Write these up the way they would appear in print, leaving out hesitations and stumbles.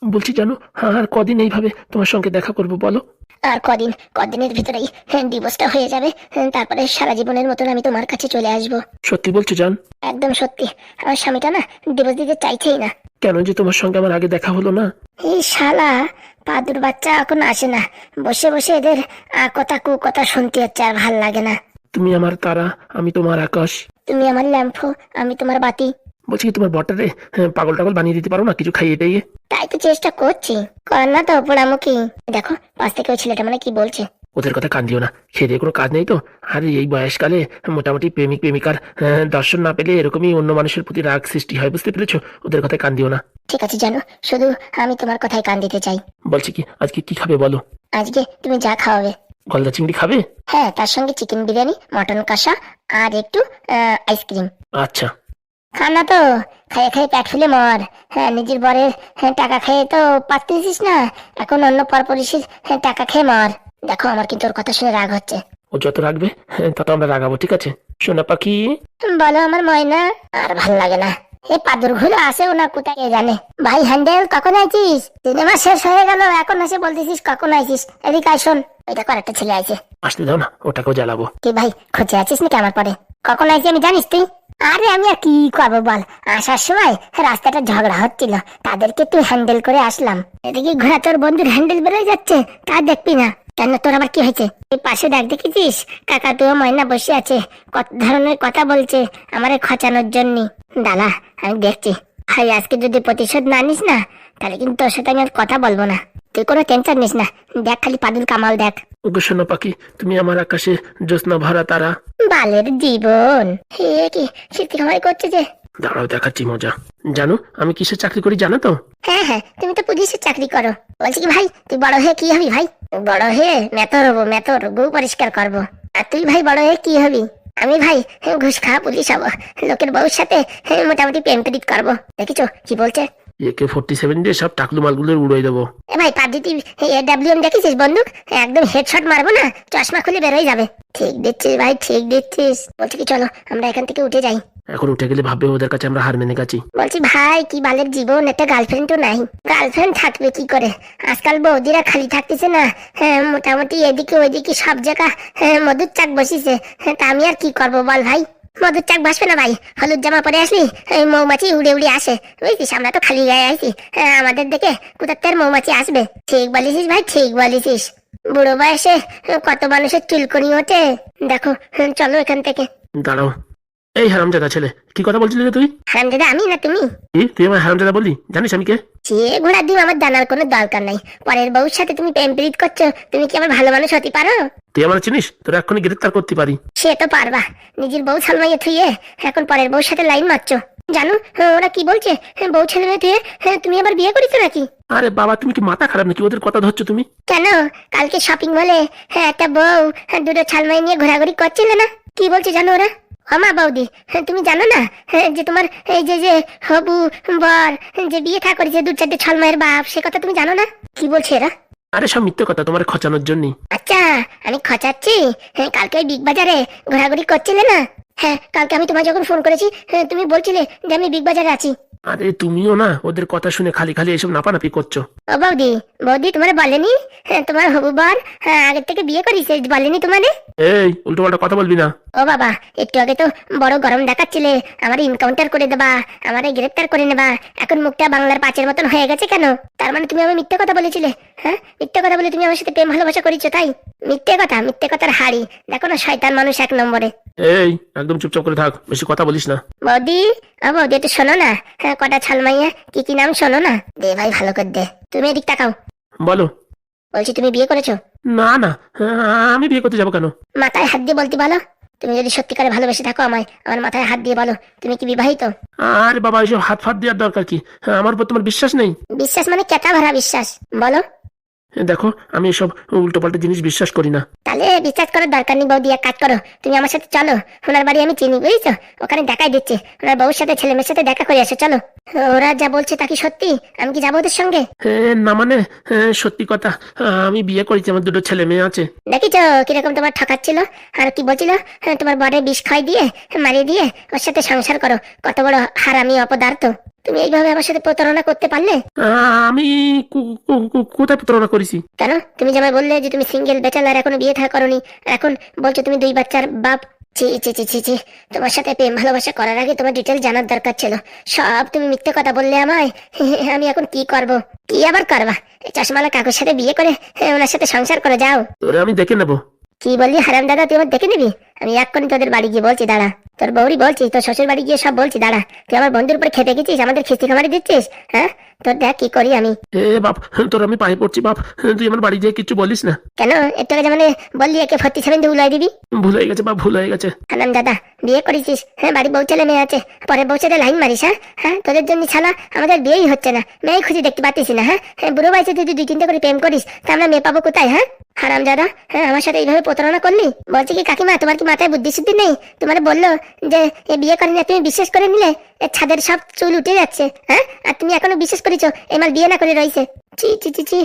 বলছি জানো, আর কদিন এইভাবে তোমার সঙ্গে দেখা করব বলো? আর কদিনের ভিতরেই ডিভোর্সটা হয়ে যাবে। তারপরে সারা জীবনের মতন আমি তোমার কাছে চলে আসব। সত্যি বলছো জান? একদম সত্যি। আমার স্বামীটা না ডিভোর্স দিতে চাইছেই না। কেন যে তোমার সঙ্গে আমার আগে দেখা হলো না? এই শালা পাদুর বাচ্চা এখন আসে না, বসে বসে এদের কথা কুকথা শুনতে হচ্ছে, আর ভাল লাগে না। তুমি আমার তারা, আমি তোমার আকাশ। তুমি আমার ল্যাম্পো, আমি তোমার বাতি। বলছি কি, তোমার বটারে পাগল টাগল বানিয়ে দিতে পারো না কিছু খাইয়ে টাইয়ে? তাই তো চেষ্টা করছি, কর না তো পোড়ামুখী। দেখো পাশ থেকে ওই ছেলেটা মানে কি বলছে। ওদের কথা কান দিও না, খেয়ে দিয়ে কোনো কাজ নেই তো। আর এই বয়সকালে মোটামুটি প্রেমিক প্রেমিকার দর্শন না পেলে এরকমই অন্য মানুষের প্রতি রাগ সৃষ্টি হয়, বুঝতে পেরেছো? ওদের কথায় কান দিও না। ঠিক আছে জানো, শুধু আমি তোমার কথায় কান দিতে চাই। বলছি কি, আজকে কি খাবে বলো? আজকে তুমি যা খাওয়াবে। গলদা চিংড়ি খাবে? হ্যাঁ, তার সঙ্গে চিকেন বিরিয়ানি, মটন কষা, আর একটু আইসক্রিম। আচ্ছা। খানা তো খাইয়ে খাইয়ে পেট ফুলে মর। হ্যাঁ, নিজের বরের টাকা খেয়ে তো পারতেছিস না, এখন অন্য পরপরিষের টাকা খেয়ে মর। দেখো আমার কিন্তু ওর কথা শুনে রাগ হচ্ছে। ও যত রাখবে তত আমরা রাগাবো, ঠিক আছে সোনা পাখি? বলো আমার ময়না। আর ভাল লাগে না, এই পাদুর ঘুরে আসে ওনা কোথায় কে জানে। ভাই হ্যান্ডেল, কখন আইছিস? সিনেমা শেষ হয়ে গেল, এখন এসে বলতেছিস কখন আইছিস? এদিকে আয় শোন, ওইটা কর একটা ছেলে আইছে। আসতে দাও না, ওটাকেও জ্বালাবো। কি ভাই, খোঁজে আছিস নাকি আমার পরে? কখন আইছি আমি জানিস তুই? আরে আমি আর কি করবো বল, আসার সময় রাস্তাটা ঝগড়া হচ্ছিল, তাদেরকে তুই হ্যান্ডেল করে আসলাম। এদিকে ঘোড়া তোর বন্ধুর হ্যান্ডেল বেরোয় যাচ্ছে, তা দেখবি না কেন? তোর আবার কি হয়েছে? এই পাশে দেখ, দেখেছিস কাকা তুই ময়না বসে আছে, কত ধরনের কথা বলছে আমারে খচানোর জন্য। দাদা আমি দেখছি, ভাই আজকে যদি প্রতিশোধ না নিস না, তাহলে কিন্তু তোর সাথে আমি আর কথা বলবো না। তুই কোনো টেনশন নিস না, দেখ খালি পাদুল কামাল দেখ। ওগো সোনা পাখি, তুমি আমার আকাশে জ্যোৎস্না ভরা তারা। বালের জীবন, হে কি শীতের সময় করছে যে। দাঁড়াও দেখাচ্ছি মজা। জানো আমি কিসের চাকরি করি জানো তো? হ্যাঁ হ্যাঁ, তুমি তো পুলিশের চাকরি করো। বলছি কি ভাই, তুই বড় হয়ে কি হবি ভাই? বড় হয়ে মেথর হবো, মেথর গু পরিষ্কার করবো। আর তুই ভাই বড় হয়ে কি হবি? আমি ভাই ঘুষ খাওয়া পুলিশ হবো, লোকের বউর সাথে মোটামুটি প্রেম প্রীত করবো। দেখেছো কি বলছে? AK-47 দিয়ে সব টাকলু মালগুলো উড়াই দেবো। এ ভাই পাদ্রিতি AWM দেখেছিস বন্দুক? একদম হেডশট মারবো না, চশমা খুলে বেরোয় যাবে। ঠিক দিচ্ছিস ভাই, ঠিক দিচ্ছিস। বলছি কি চলো আমরা এখান থেকে উঠে যাই। এখন উঠে গেলে ভাববে ওদের কাছে আমরা হার মেনে গেছি। বলছি ভাই কি বালের জীবন, একটা গার্লফ্রেন্ড তো নাই। গার্লফ্রেন্ড থাকবে কি করে, আজকাল বৌদিরা খালি থাকতেছে না। হ্যাঁ, মোটামুটি এদিকে ওইদিকে সব জায়গা মধুর চাক বসিছে। তা আমি আর কি করবো বল ভাই? মধুর চাক বসবে না ভাই, হলুদ জামা পরে আসবি মৌমাছি উড়ে উড়ে আসে, বুঝছিস? আমরা তো খালি গায়ে আইছি, আমাদের দেখে কোথার মৌমাছি আসবে। ঠিক বলিস ভাই, ঠিক বলিস। বুড়ো বয়সে কত মানুষের চুলকনি ওঠে দেখো। চলো এখান থেকে। দাঁড়াও, এই হারামজাদা ছেলে, কি কথা বলছিলি রে তুই? হারামজাদা আমি না তুমি? তুই আমার হারামজাদা বললি? জানিস আমি কে? সে ঘোড়া ডিম আমার জানার কোনো দরকার নাই। পরের বউর সাথে তুমি প্রেম প্রীত করছো, তুমি কি আমার ভালো মানুষ হতে পারো? তুই আমার চিনিস? তোর এক্ষুনি গ্রেফতার করতে পারি। সে তো পারবা, নিজের বউ ছালমাইয়ে থুয়ে এখন পরের বউর সাথে লাইন মারছো। জানো ওরা কি বলছে? বউ ছেলে মেয়ে থুয়ে তুমি আবার বিয়ে করেছো নাকি? আরে বাবা, তুমি কি মাথা খারাপ নাকি? ওদের কথা ধরছো তুমি? কেন, কালকে শপিং মলে একটা বউ দুটো ছালমাই নিয়ে ঘোরাঘুরি করছিল না? কি বলছে জানো ওরা? আমা বৌদি, তুমি জানো না যে তোমার এই যে যে হবু বর যে বিয়ে থা করেছে দু চারটে ছালমাইয়ের বাপ, সে কথা তুমি জানো না? কি বলছে এরা? আরে সব মিথ্যে কথা, তোমার খচানোর জন্য। আচ্ছা, আমি খচাচ্ছি? কালকে ওই বিগ বাজারে ঘোরাঘুরি করছিলে না? হ্যাঁ, কালকে আমি তোমায় যখন ফোন করেছি তুমি বলছিলে যে আমি বিগ বাজারে আছি। আরে তুমিও না ওদের কথা শুনে খালি খালি এসব নাপানাপি করছো। ও বৌদি, বৌদি তোমার বলেনি তোমার হবু বর আগের থেকে বিয়ে করিস? বলেনি তোমারে? এই উল্টো পাল্টা কথা বলবি না। ও বাবা, একটু আগে তো বড় গরম দেখাচ্ছিলে, আমার ইনকাউন্টার করে দেবা, আমারে গ্রেফতার করে নেবা, এখন মুখটা বাংলার পাঁচের মতন হয়ে গেছে কেন? তার মানে তুমি আমার মিথ্যে কথা বলেছিলে? হ্যাঁ, মিথ্যে কথা বলে তুমি আমার সাথে প্রেম ভালোবাসা করেছো তাই? মিথ্যে কথা, মিথ্যে কথার হাড়ি। দেখো না শয়তান মানুষ এক নম্বরে। এই একদম চুপচাপ করে থাক, বেশি কথা বলিস না। বৌদি, ও বৌদি একটু শোনো না, কটা ছালমাইয়া কি কি নাম শোনো না। দে ভাই ভালো করে দে। তুমি এদিক তাকাও। বলো। বলছি তুমি বিয়ে করেছো? না না, আমি বিয়ে করতে যাবো কেন? মাথায় হাত দিয়ে বলতে বলো। তুমি যদি সত্যিকারে ভালোবেসে থাকো আমায়, আমার মাথায় হাত দিয়ে বলো তুমি কি বিবাহিত? আরে বাবা, এসব হাত ফাত দেওয়ার দরকার কি? আমার উপর তোমার বিশ্বাস নেই? বিশ্বাস মানে কেটা ভরা বিশ্বাস, বলো। দেখো, আমি এসব উল্টো পাল্টা জিনিস বিশ্বাস করি না। তাহলে বিশ্বাস করার দরকার নেই বৌদি, এক কাজ করো, তুমি আমার সাথে চলো। ওনার বাড়ি আমি চিনি, বুঝছো? ওখানে দেখাই দিচ্ছে, ওনার বউর সাথে ছেলে মেয়ের সাথে দেখা করে আসো, চলো। ওরা যা বলছে তা কি সত্যি? আমি কি যাবো ওদের সঙ্গে? না মানে, সত্যি কথা, আমি বিয়ে করেছি, আমার দুটো ছেলে মেয়ে আছে। দেখিছো কিরকম তোমার ঠকাচ্ছিল? আর কি বলছিল? তোমার বরে বিষ খাই দিয়ে মারিয়ে দিয়ে ওর সাথে সংসার করো। কত বড় হারামি অপদার্থ। তুমি এইভাবে আমার সাথে প্রতারণা করতে পারলে? আমি কোথায় প্রতারণা করেছি? কেন? তুমি যে আমায় বললে যে তুমি সিঙ্গেল ব্যাচেলার, এখনো বিয়ে থা করনি, এখন বলছো তুমি 2 বাচ্চার বাপ। ছি ছি ছি ছি ছি, তোমার সাথে প্রেম ভালোবাসা করার আগে তোমার ডিটেল জানার দরকার ছিল। সব তুমি মিথ্যে কথা বললে আমায়। আমি এখন কি করব? কি আবার করবা? এই চশমালা কাকুর সাথে বিয়ে করে ওনার সাথে সংসার করে যাও। তোরে আমি দেখে নেবো। কি বললি হারাম দাদা? তুই আমার দেখে নিবি? আমি এক্ষুনি তোদের বাড়ি গিয়ে বলছি, দাঁড়া। তোর বৌরি বলছি, তোর শ্বশুর বাড়ি গিয়ে সব বলছি, দাঁড়া। তুই আমার বন্ধুর উপরে খেতে গেছিস, আমাদের খিস্তি খামারি দিচ্ছিস, হ্যাঁ? তোর দেখ কি করি আমি। এ বাপ, তোর আমি পায়ে পড়ছি বাপ, তুই আমার বাড়ি যেয়ে কিছু বলিস না। কেন? একটু আগে মানে বললি একে 47 দিয়ে উলাই দিবি। ভুল হয়ে গেছে বাপ, ভুল হয়ে গেছে। হারাম দাদা, বিয়ে করেছিস, হ্যাঁ, বাড়ি বউ ছেলে মেয়ে আছে, পরে বউ ছেলে লাইন মারিস, হ্যাঁ? হ্যাঁ, তোদের জন্য ছাড়া আমাদের বিয়েই হচ্ছে না, মেয়ে খুঁজে দেখতে পাচ্ছিস না, হ্যাঁ? বুড়ো বয়সে তুই 2-3টে করে প্রেম করিস, তা আমরা মেয়ে পাবো কোথায়, হ্যাঁ? হারাম দাদা, হ্যাঁ, আমার সাথে এইভাবে প্রতারণা করলি? বলছি কি কাকিমা, তোমার কি মাথায় বুদ্ধি শুদ্ধি নেই? তোমার বললো যে এ বিয়ে করেনি, তুমি বিশ্বাস করে নিলে? এর ছাদের সব চুল উঠে যাচ্ছে, হ্যাঁ? আর তুমি এখনো বিশ্বাস করেছো এই মাল বিয়ে না করে রয়েছে? ছি ছি ছি ছি,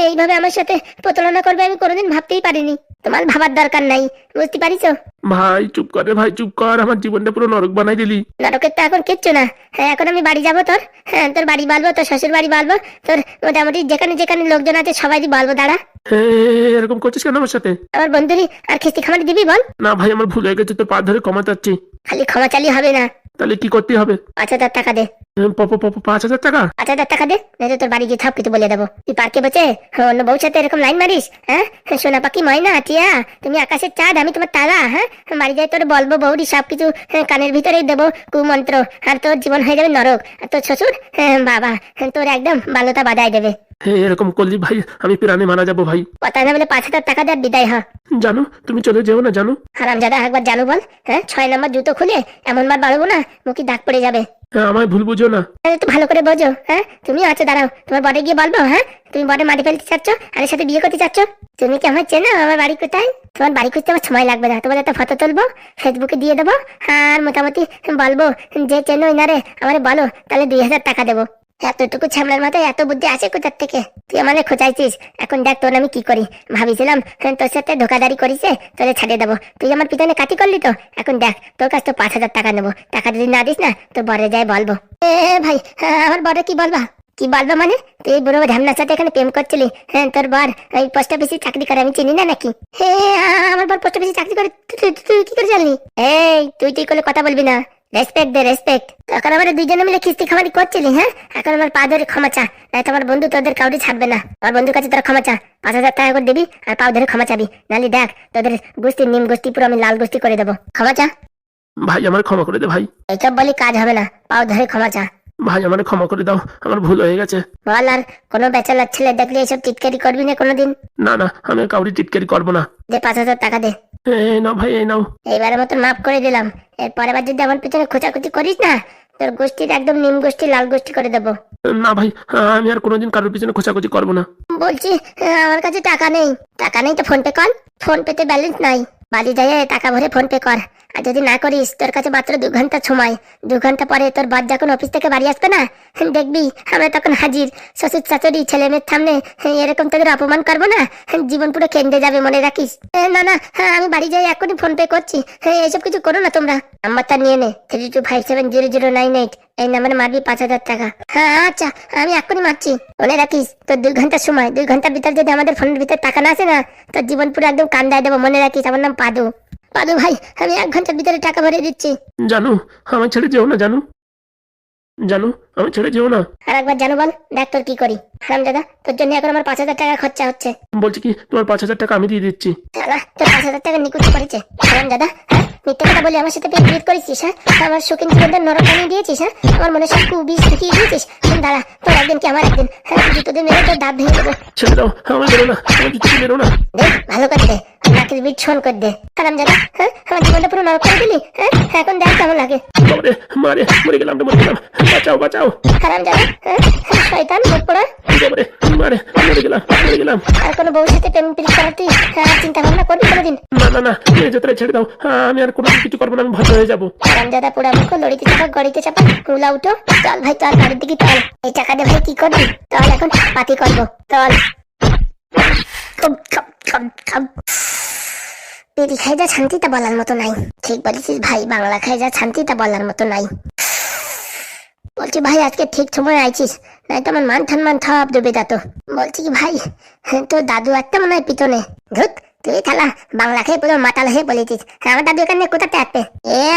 এইভাবে আমার সাথে প্রতারণা করবে আমি কোনোদিন ভাবতেই পারিনি। তোমার ভাবার দরকার নাই, বুঝতে পারিছো? ভাই চুপ কর রে ভাই, চুপ কর, আমার জীবনটা পুরো নরক বানাই দিলি। নরকের তো এখন কিচ্ছু না। হ্যাঁ, এখন আমি বাড়ি যাবো তোর, হ্যাঁ, তোর বাড়ি বলবো, তোর শ্বশুর বাড়ি বলবো, তোর মোটামুটি যেখানে যেখানে লোকজন আছে সবাই বলবো, দাঁড়া। এরকম করছিস কেন আমার সাথে? আমার বন্ধুরি আর খিস্তি খামারি দিবি বল? না ভাই, আমার ভুল হয়ে গেছে, তোর পা ধরে ক্ষমা চাচ্ছি। খালি ক্ষমা চালিয়ে হবে না, তাহলে কি করতে হবে? 5,000 টাকা দে। 5,000 টাকা? 5,000 টাকা দে, নয়তো তোর বাড়ি গিয়ে সব কিছু বলে দেবো। তুই পার্কে বসে অন্য বউর সাথে এরকম লাইন মারিস, হ্যাঁ? সোনা পাখি ময়না টিয়া, তুমি আকাশের চাঁদ, আমি তোমার তারা, হ্যাঁ? বাড়ি যাই তোর বলবো বৌরি সবকিছু কানের ভিতরেই দেবো কুমন্ত্র, আর তোর জীবন হয়ে যাবে নরক। আর তোর শ্বশুর বাবা তোর একদম বালতা বাজায় দেবে। এরকম করলি ভাই আমি প্রাণে মারা যাবো ভাই। কথা না বলে 5,000 টাকা দেওয়ার বিদায় হ। জানো তুমি চলে যেও না, জানো? হারামজাদা, একবার জানো বল, হ্যাঁ? 6 নম্বর জুতো খুলে এমন বার বাড়বো না মুখে দাগ পড়ে যাবে। আমায় ভুল বুঝো না। একটু ভালো করে বোঝো, হ্যাঁ? তুমি আছো, দাঁড়াও, তোমার বড়ে গিয়ে বলবো, হ্যাঁ? তুমি বড়ে মাটি ফেলতে চাচ্ছ আর এর সাথে বিয়ে করতে চাচ্ছ? তুমি কি আমার চেনো? আমার বাড়ি কোথায়? তোমার বাড়ি খুঁজতে আমার সময় লাগবে না, তোমার একটা ফটো তুলবো, ফেসবুকে দিয়ে দেবো, আর মোটামুটি বলবো যে চেনো ইনারে আমার বলো, তাহলে 2,000 টাকা দেবো। এতটুকু ছামলার মাথায় এত বুদ্ধি আসে কোথার থেকে? তুই আমাকে খোঁচাইছিস, এখন দেখ তোর আমি কি করি। ভাবিছিলাম তোর সাথে ধোকাদারি করিছে, তোরে ছাড়িয়ে দেবো, তুই আমার পিছনে কাটি করলি তো। এখন দেখ তোর কাছ তো 5,000 টাকা নেবো, টাকা যদি না দিস না তোর বরে যাই বলবো। ভাই, আমার বরে কি বলবা? কি বলবো মানে? তুই এই বুড়ো ঢ্যামনার সাথে এখানে প্রেম করছিলি, হ্যাঁ? তোর বর ওই পোস্ট অফিসে চাকরি করে, আমি চিনি না নাকি? আমার বর পোস্ট অফিসে চাকরি করে, তুই কি করে জানলি? এই তুই করলে কথা বলবি না, রেসপেক্ট দে, রেসপেক্ট। এখন আমরা দুইজনে মিলে কিস্তি খামারি করছিলি, হ্যাঁ? এখন আমার পা ধরে ক্ষমা চা, নাই তোমার বন্ধু তোদের কাউকে ছাড়বে না। আমার বন্ধুর কাছে তোরা ক্ষমা চা, 5,000 টাকা করে দিবি আর পাও ধরে ক্ষমা চাবি, নালি দেখ তোদের গোষ্ঠীর নিম গোষ্ঠী পুরো আমি লাল গোষ্ঠী করে দেবো। ক্ষমা চা ভাই, আমার ক্ষমা করে দে ভাই। এইসব বলি কাজ হবে না, পাও ধরে ক্ষমা চা। ভাই আমার ক্ষমা করে দাও, আমার ভুল হয়ে গেছে। বল, আর কোনো বেচালার ছেলে দেখলে এইসব টিটকারি করবি না কোনোদিন? না না, আমি আর কাউরি টিটকারি করবো না। যে 5,000 টাকা দে। এই নাও ভাই, এই নাও। এইবারের মতো মাফ করে দিলাম, এর পরের বার যদি আমার পিছনে খোঁচাখুচি করিস না, তোর গোষ্ঠীর একদম নিম গোষ্ঠী লাল গোষ্ঠী করে দেবো। না ভাই, আমি আর কোনোদিন কারোর পিছনে খোঁচাখুচি করবো না। বলছি আমার কাছে টাকা নেই। টাকা নেই তো ফোন পে কর, ফোন পেতে ব্যালেন্স নাই, বাড়ি যাই টাকা ভরে ফোন পে কর। আর যদি না করিস তোর কাছে মাত্র 2 ঘন্টা সময়, 2 ঘন্টা পরে তোর বাদ যখন অফিস থেকে বাড়ি আসবে না, দেখবি আমরা তখন হাজির, শ্বশুর শাশুড়ি ছেলে মেয়ের সামনে এরকম তোদের অপমান করবো না, জীবন পুরো কেন্দ্রে যাবে, মনে রাখিস। না না, আমি বাড়ি যাই এখনই ফোন পে করছি, এইসব কিছু করো না তোমরা। নাম্বারটা নিয়ে নে, 32570098, এই নাম্বারে মারবি 5,000 টাকা। হ্যাঁ আচ্ছা, আমি এখনই মারছি, মনে রাখিস। তোর 2 ঘন্টার সময়, 2 ঘন্টার ভিতর যদি আমাদের ফোনের ভিতরে টাকা না আসে না, তোর জীবন পুরো একদম কান্দায় দেবো, মনে রাখিস। আমার নাম পাদু। পাদু ভাই, আমি 1 ঘন্টার ভিতরে টাকা ভরে দিচ্ছি। জানু, আমার ছেড়ে যেও না, জানু, জানু, আমি ছেড়ে যেও না। আর একবার জানো বল, দেখ তোর কি করি। হারামজাদা, তোর জন্য এখন আমার 5,000 টাকা খরচা হচ্ছে। বলছি কি, তোমার 5,000 টাকা আমি দিয়ে দিচ্ছি। শালা, তোর 5,000 টাকা নিকুচ করেছে হারামজাদা, হ্যাঁ? মিথ্যে কথা বলে আমার সাথে বিয়ে করেছিস, হ্যাঁ? আমার শৌখিন জীবনটা নরক বানিয়ে দিয়েছিস, হ্যাঁ? আমার মনে সব কুবিষ ঢুকিয়ে দিয়েছিস। দাঁড়া, তোর একদিন কি আমার একদিন, হ্যাঁ? তোদের মেরে তোর দাঁত ভেঙে দেবো। ছেড়ে দাও, আমার বেরো না, আমার কিছু বেরো না। দে, ভালো করে দে, নাকের বিট ছন করে দে। হারামজাদা, হ্যাঁ? আমার জীবনটা পুরো নরক করে দিলি, হ্যাঁ? এখন দেখ কেমন লাগে। বাবারে, মারে, মরে গেলাম রে, মরে গেলাম, বাঁচাও বাঁচাও। হারামজাদা, হ্যাঁ? শয়তান মুখ পোড়া। বাবারে, মারে, মরে গেলাম, মরে গেলাম। আর কোনো বউর সাথে প্রেম প্রীতি করার তুই চিন্তা ভাবনা করবি কোনোদিন? না না না, এই যাত্রা ছেড়ে দাও, আমি আর কোনো কিছু করবো না, আমি ভদ্র হয়ে যাবো। হারামজাদা পোড়া মুখ, লড়িতে চাপা গড়িতে চাপা, উলা উঠো। চল ভাই, চল বাড়ির দিকে চল। এই টাকা দিয়ে ভাই কি করবি? চল এখন পাতি করবো, চল। পেরি খাই যা শান্তিটা বলার মতো নাই। ঠিক বলেছিস ভাই, বাংলা খাই যা শান্তিটা বলার মতো নাই। বলছি ভাই আজকে ঠিক সময় আইছিস, নাই তো আমার মান সম্মান সব ডুবে যেত। বলছি কি ভাই, তোর দাদু একটা মনে হয় পিছনে। ধুত, তুই থালা বাংলা খেয়ে পুরো মাতাল হয়ে বলেছিস। আমার দাদু এখানে কোথাতে আসবে?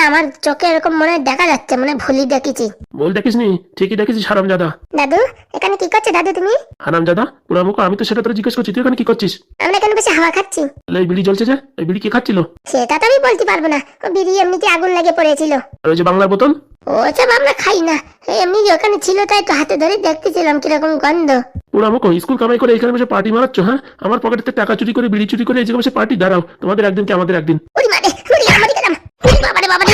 আমার চোখে এরকম মনে হয় দেখা যাচ্ছে, মনে হয় ভুলি দেখেছি। বল দেখিসনি? ঠিকই দেখেছিস হারামজাদা। দাদু এখানে কি করছো দাদু তুমি? হারামজাদা পোড়ামুখ, আমি তো সেটা তোর জিজ্ঞেস করছি, তুই এখানে কি করছিস? আমরা এখানে বসে হাওয়া খাচ্ছি। তাহলে এই বিড়ি জ্বলছে যে, এই বিড়ি কে খাচ্ছিল? সেটা তো আমি বলতে পারবো না, ও বিড়ি এমনিতে আগুন লাগে পড়েছিল। আর ওই যে বাংলার বোতল? ওসব আমরা খাই না, এমনি ওখানে ছিল তাই তো হাতে ধরে দেখতেছিলাম কিরকম গন্ধ। পোড়ামুখ, স্কুল কামাই করে এখানে বসে পার্টি মারাচ্ছ? হ্যাঁ, আমার পকেটে টাকা চুরি করে বিড়ি চুরি করে এই জায়গায় বসে পার্টি? দাঁড়াও, তোমাদের একদিন কি আমাদের একদিন। ওরে মারে, ওরে আমারে গেলাম। ওরে বাবারে বাবারে,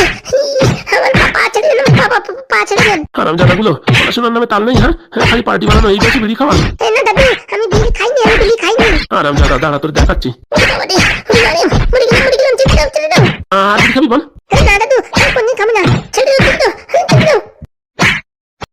আমার পা ছেড়ে দিলাম, বাবা পা ছেড়ে দিলাম। হারামজাদা গুলো, পড়াশোনার নামে তাল নেই? হ্যাঁ, খালি পার্টি বানানো, এই বসে বিড়ি খাওয়া? না দাদু, আমি বিড়ি খাইনি, আমি বিড়ি খাইনি। হারামজাদা, দাঁড়া তোর দেখাচ্ছি। ওরে বাবারে, ওরে মারে, মরে গেলাম, ছেড়ে দাও, ছেড়ে দাও। আর বিড়ি খাবি বল? না দাদু,